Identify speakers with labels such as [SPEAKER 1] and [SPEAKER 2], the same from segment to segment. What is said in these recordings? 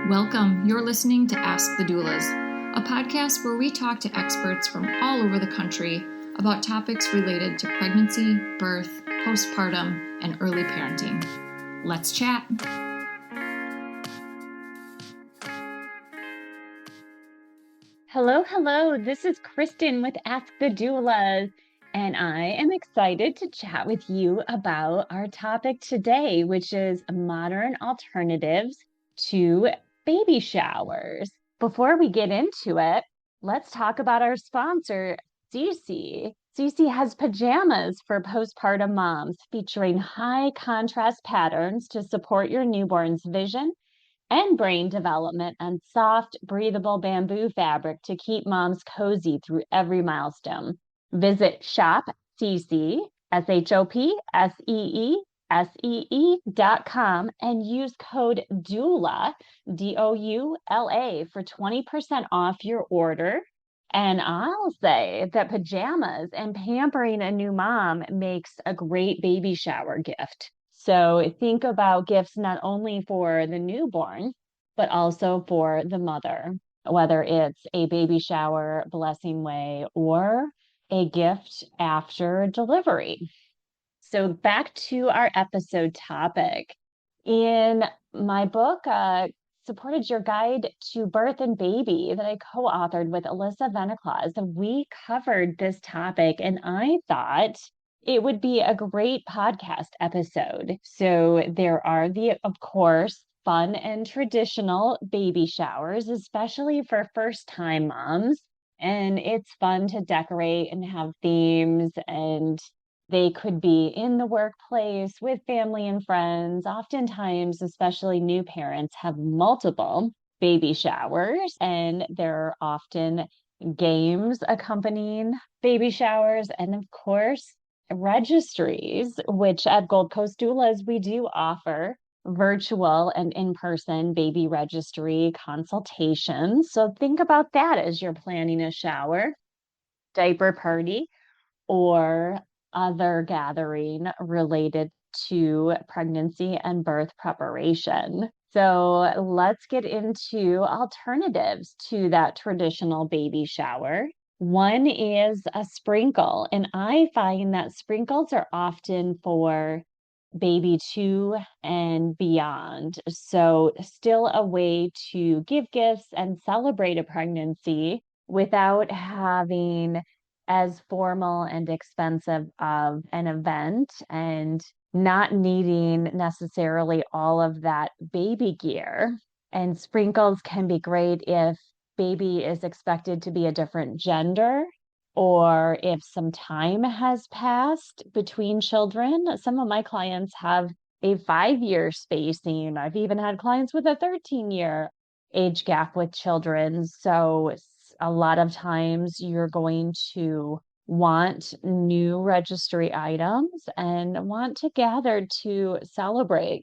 [SPEAKER 1] Welcome. You're listening to Ask the Doulas, a podcast where we talk to experts from all over the country about topics related to pregnancy, birth, postpartum, and early parenting. Let's chat.
[SPEAKER 2] Hello. This is Kristin with Ask the Doulas, and I am excited to chat with you about our topic today, which is modern alternatives to baby showers. Before we get into it, let's talk about our sponsor, Cece. Cece has pajamas for postpartum moms featuring high contrast patterns to support your newborn's vision and brain development, and soft, breathable bamboo fabric to keep moms cozy through every milestone. Visit shopcece, shopcece.com and use code DOULA, DOULA, for 20% off your order. And I'll say that pajamas and pampering a new mom makes a great baby shower gift. So think about gifts not only for the newborn, but also for the mother, whether it's a baby shower, blessing way, or a gift after delivery. So back to our episode topic. In my book, Supported Your Guide to Birth and Baby, that I co-authored with Alyssa Veneclaus, we covered this topic, and I thought it would be a great podcast episode. So there are of course, fun and traditional baby showers, especially for first-time moms. And it's fun to decorate and have themes, and they could be in the workplace with family and friends. Oftentimes, especially new parents, have multiple baby showers, and there are often games accompanying baby showers. And of course, registries, which at Gold Coast Doulas, we do offer virtual and in-person baby registry consultations. So think about that as you're planning a shower, diaper party, or other gathering related to pregnancy and birth preparation. So let's get into alternatives to that traditional baby shower. One is a sprinkle, and I find that sprinkles are often for baby 2 and beyond. So still a way to give gifts and celebrate a pregnancy without having as formal and expensive of an event, and not needing necessarily all of that baby gear. And sprinkles can be great if baby is expected to be a different gender, or if some time has passed between children. Some of my clients have a 5-year spacing. I've even had clients with a 13-year age gap with children. So a lot of times you're going to want new registry items and want to gather to celebrate.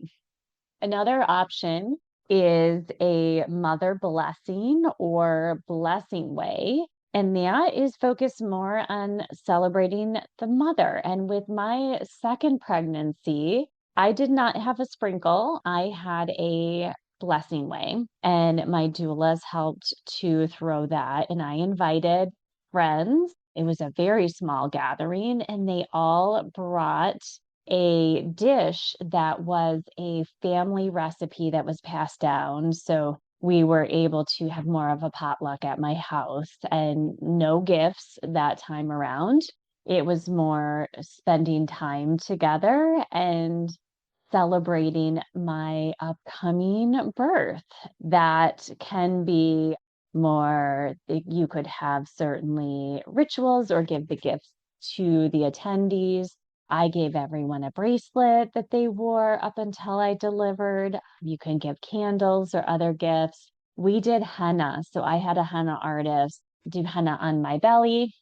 [SPEAKER 2] Another option is a mother blessing or blessing way, and that is focused more on celebrating the mother. And with my second pregnancy, I did not have a sprinkle. I had a blessing way, and my doulas helped to throw that, and I invited friends. It was a very small gathering, and they all brought a dish that was a family recipe that was passed down. So we were able to have more of a potluck at my house, and no gifts that time around. It was more spending time together and celebrating my upcoming birth. That can be more, you could have certainly rituals or give the gifts to the attendees. I gave everyone a bracelet that they wore up until I delivered. You can give candles or other gifts. We did henna. So I had a henna artist do henna on my belly,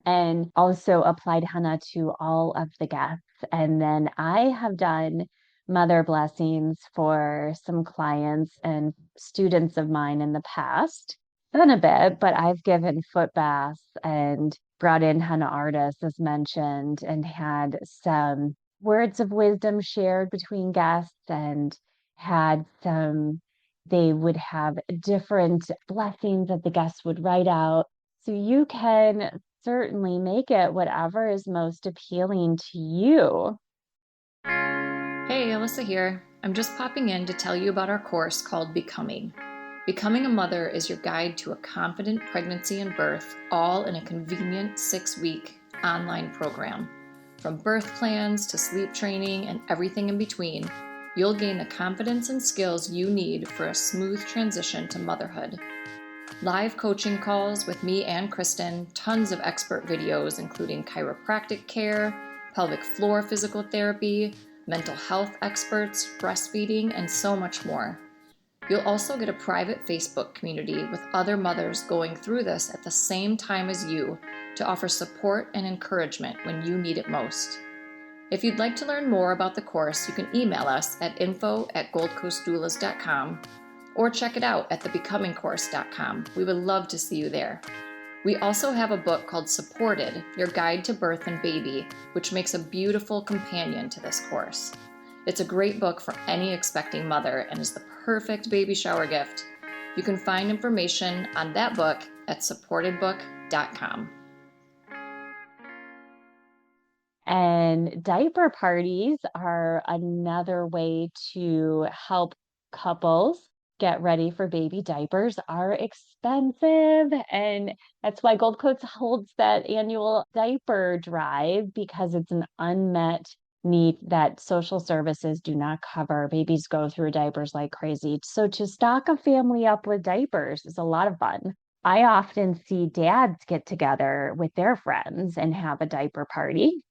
[SPEAKER 2] and also applied henna to all of the guests. And then I have done mother blessings for some clients and students of mine in the past. Done a bit, but I've given foot baths and brought in henna artists, as mentioned, and had some words of wisdom shared between guests, and had some They would have different blessings that the guests would write out. So you can certainly make it whatever is most appealing to you.
[SPEAKER 1] Hey, Alyssa here. I'm just popping in to tell you about our course called Becoming. Becoming a Mother is your guide to a confident pregnancy and birth, all in a convenient 6-week online program. From birth plans to sleep training and everything in between, you'll gain the confidence and skills you need for a smooth transition to motherhood. Live coaching calls with me and Kristin, tons of expert videos including chiropractic care, pelvic floor physical therapy, mental health experts, breastfeeding, and so much more. You'll also get a private Facebook community with other mothers going through this at the same time as you to offer support and encouragement when you need it most. If you'd like to learn more about the course, you can email us at info@goldcoastdoulas.com or check it out at thebecomingcourse.com. We would love to see you there. We also have a book called Supported, Your Guide to Birth and Baby, which makes a beautiful companion to this course. It's a great book for any expecting mother and is the perfect baby shower gift. You can find information on that book at supportedbook.com.
[SPEAKER 2] And diaper parties are another way to help couples get ready for baby. Diapers are expensive, and that's why Gold Coast holds that annual diaper drive, because it's an unmet need that social services do not cover. Babies go through diapers like crazy. So to stock a family up with diapers is a lot of fun. I often see dads get together with their friends and have a diaper party.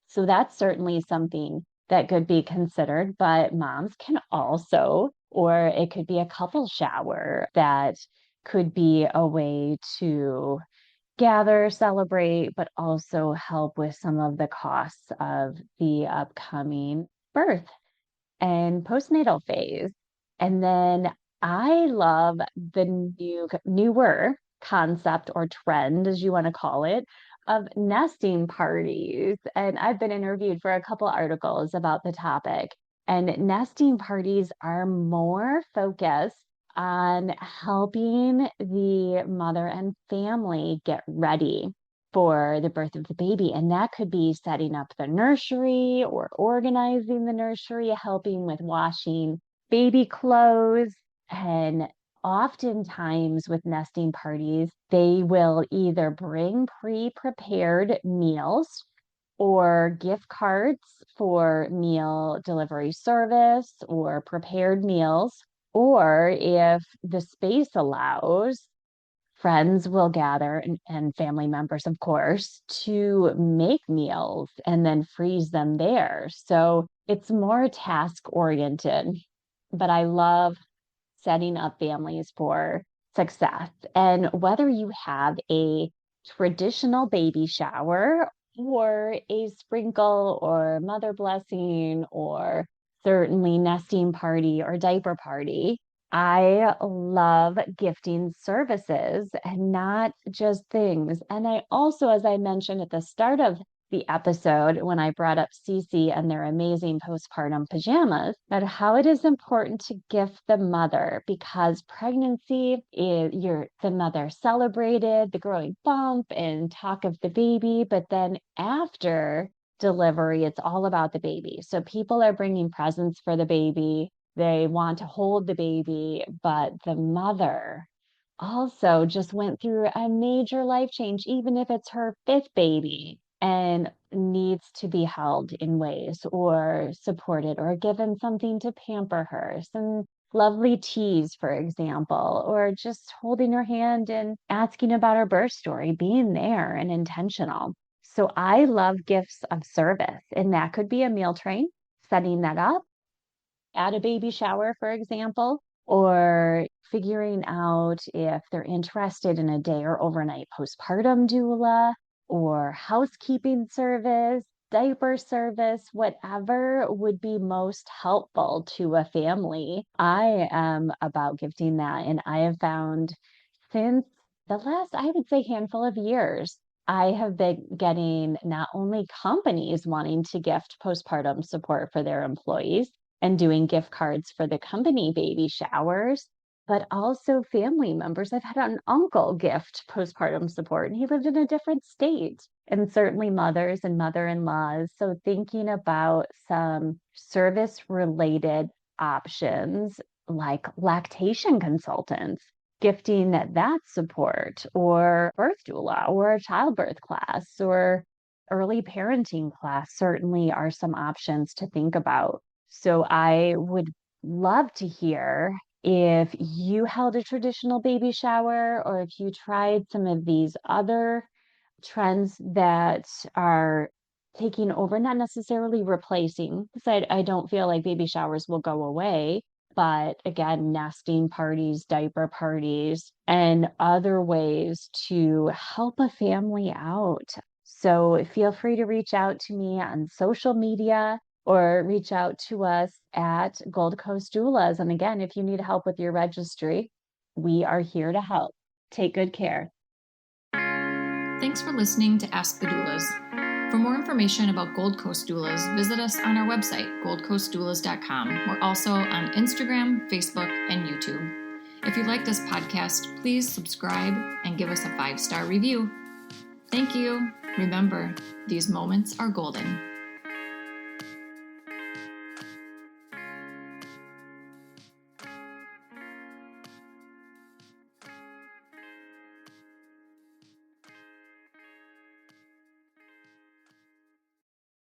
[SPEAKER 2] So that's certainly something that could be considered, but moms can also, or it could be a couple shower that could be a way to gather, celebrate, but also help with some of the costs of the upcoming birth and postnatal phase. And then I love the newer concept or trend, as you want to call it, of nesting parties. And I've been interviewed for a couple articles about the topic. And nesting parties are more focused on helping the mother and family get ready for the birth of the baby. And that could be setting up the nursery or organizing the nursery, helping with washing baby clothes. And oftentimes with nesting parties, they will either bring pre-prepared meals or gift cards for meal delivery service or prepared meals. Or if the space allows, friends will gather and family members, of course, to make meals and then freeze them there. So it's more task oriented, but I love setting up families for success. And whether you have a traditional baby shower or a sprinkle or mother blessing or certainly nesting party or diaper party, I love gifting services and not just things. And I also, as I mentioned at the start of the episode, when I brought up Cece and their amazing postpartum pajamas, that how it is important to gift the mother, because pregnancy is the mother celebrated the growing bump and talk of the baby, but then after delivery, it's all about the baby. So people are bringing presents for the baby. They want to hold the baby, but the mother also just went through a major life change, even if it's her fifth baby, and needs to be held in ways or supported or given something to pamper her, some lovely teas, for example, or just holding her hand and asking about her birth story, being there and intentional. So I love gifts of service, and that could be a meal train, setting that up at a baby shower, for example, or figuring out if they're interested in a day or overnight postpartum doula or housekeeping service, diaper service, whatever would be most helpful to a family. I am about gifting that. And I have found since the last, I would say, handful of years, I have been getting not only companies wanting to gift postpartum support for their employees, and doing gift cards for the company baby showers, but also family members. I've had an uncle gift postpartum support, and he lived in a different state, and certainly mothers and mother-in-laws. So thinking about some service-related options like lactation consultants, gifting that support, or birth doula, or a childbirth class, or early parenting class certainly are some options to think about. So I would love to hear if you held a traditional baby shower or if you tried some of these other trends that are taking over, not necessarily replacing, because I don't feel like baby showers will go away. But again, nesting parties, diaper parties, and other ways to help a family out. So feel free to reach out to me on social media or reach out to us at Gold Coast Doulas. And again, if you need help with your registry, we are here to help. Take good care.
[SPEAKER 1] Thanks for listening to Ask the Doulas. For more information about Gold Coast Doulas, visit us on our website, goldcoastdoulas.com. We're also on Instagram, Facebook, and YouTube. If you like this podcast, please subscribe and give us a 5-star review. Thank you. Remember, these moments are golden.